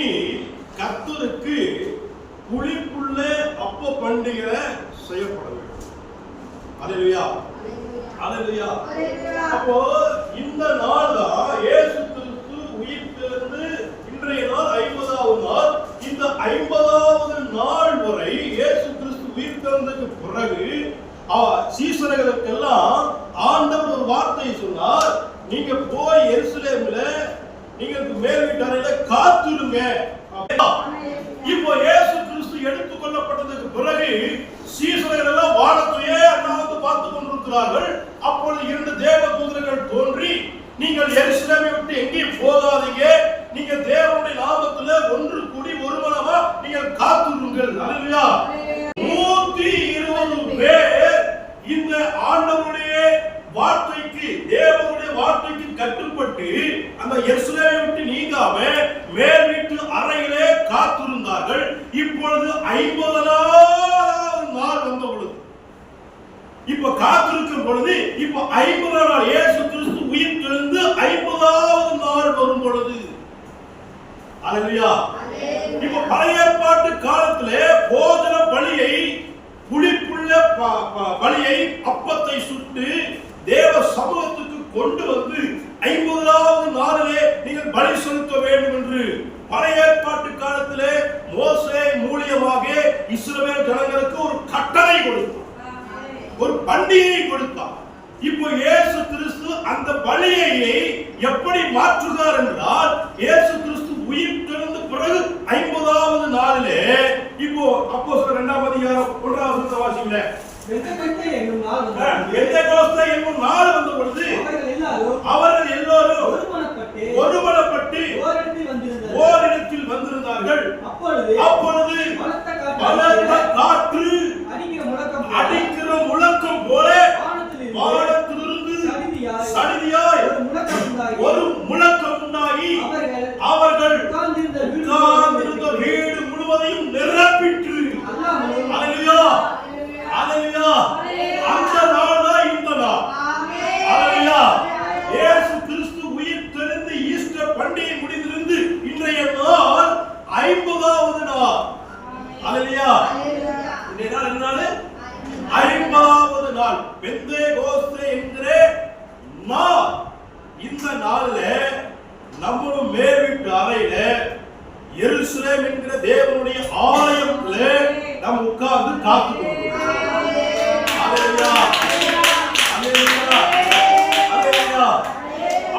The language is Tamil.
இனி கர்த்தருக்கு புளிப்புள்ள அப்ப பண்டிகை செய்யப்பட வேண்டும். அல்லேலூயா, அல்லேலூயா. அப்போ இந்த நாள் தான் இயேசு கிறிஸ்து உயிர்த்தெழுந்து இன்றைய நாள் 50வது நாள். இந்த 50வது நாள் வரை இயேசு கிறிஸ்து உயிர்த்தெழுந்ததுக்கு பிறகு சீசர்களுக்கெல்லாம் ஆண்டவர் ஒரு வார்த்தை சொன்னார், நீங்க போய் எருசலேம்ல நீங்க மேல் வீட்டு அறையில காத்திருங்க. இப்போ இயேசு கிறிஸ்து எடுத்துக் கொள்ளப்பட்டதுக்கு பிறகு சீசர்கள் எல்லாம் வானத்தையே அண்ணாந்து பார்த்து கொண்டிருக்கிறார்கள். அப்பொழுது 2 தேவதூதர்கள் தோன்றி, நீங்கள் எருசலேமை விட்டு எங்கேயும் போகாதீங்க, நீங்க தேவனுடைய நாமத்துல ஒன்று கூடி ஒரு மனமா நீங்கள் காத்திருங்கள். அல்லேலூயா. 120 பேர் இந்த ஆண்டவருடைய வார்த்தைக்கு, தேவனுடைய வார்த்தைக்கு கட்டுப்பட்டு அந்த எருசலேமை விட்டு நீங்காம மேல் வீட்டு அறையிலே காத்திருந்தார்கள். இப்பொழுது 50வது நாள் வந்த பொழுது, இப்ப காத்திருக்கும் பொழுது, இப்ப 50வது நாள் இயேசு கிறிஸ்து உயிர்த்தெழுந்து 50வது நாள் வரும் பொழுது, அல்லேலூயா. இப்ப பழைய ஏற்பாட்டு காலத்திலே போஜன பலியை, புளிப்புள்ள பலியை, அப்பத்தை சுட்டு தேவ சமூகத்துக்கு கொண்டு வந்து 50வது நாளிலே நீங்கள் பலி செலுத்த வேண்டும் என்று பழைய ஏற்பாட்டு காலத்திலே மோசே மூலியமாக இஸ்ரவேல் ஜனங்களுக்கு ஒரு கட்டளை கொடுத்தார், ஒரு பண்டிகையை கொடுத்தார். இப்போ இயேசு கிறிஸ்து அந்த பலியை எப்படி மாற்றுகிறார் என்றால், இயேசு கிறிஸ்து உயிர்த்தெழுந்த பிறகு 50வது நாளிலே, இப்போ அப்போஸ்தலர் 2ஆம் அதிகாரம் 1ஆம் வசனத்தை வாசிங்க. பெந்தெகோஸ்தே என்னும் நாள் வந்த பொழுது அவர்கள் எல்லாரும் ஒருமனப்பட்டு ஓரிடத்தில் வந்திருந்தார்கள். அப்பொழுது பலத்த காற்று அடிக்கிற முழக்கம் போல வானத்திலிருந்து சடிதியாய் ஒரு முழக்கம் உண்டாகி அவர்கள் உட்கார்ந்திருந்த வீடு முழுவதையும் நிரப்பிற்று. அல்லேலூயா, அல்லேலூயா. அந்த நாள் தான் இந்த நாள். அல்லேலூயா. இயேசு கிறிஸ்து உயிர்த்தெழுந்து ஈஸ்டர் பண்டிகை முடிந்திருந்து இன்றைய நாள் 50வது நாள். அல்லேலூயா. இன்றைய நாள் என்ன நாள்? 50வது நாள். பெந்தெகோஸ்தே என்கிற நாள். இந்த நாள்ல நம்மளும் மேல் வீட்டு அறையில எருசலேம் என்கிற தேவனுடைய ஆலயத்துல நாம் உட்கார்ந்து காத்து கொண்டிருக்கிறோம். அல்லேலூயா.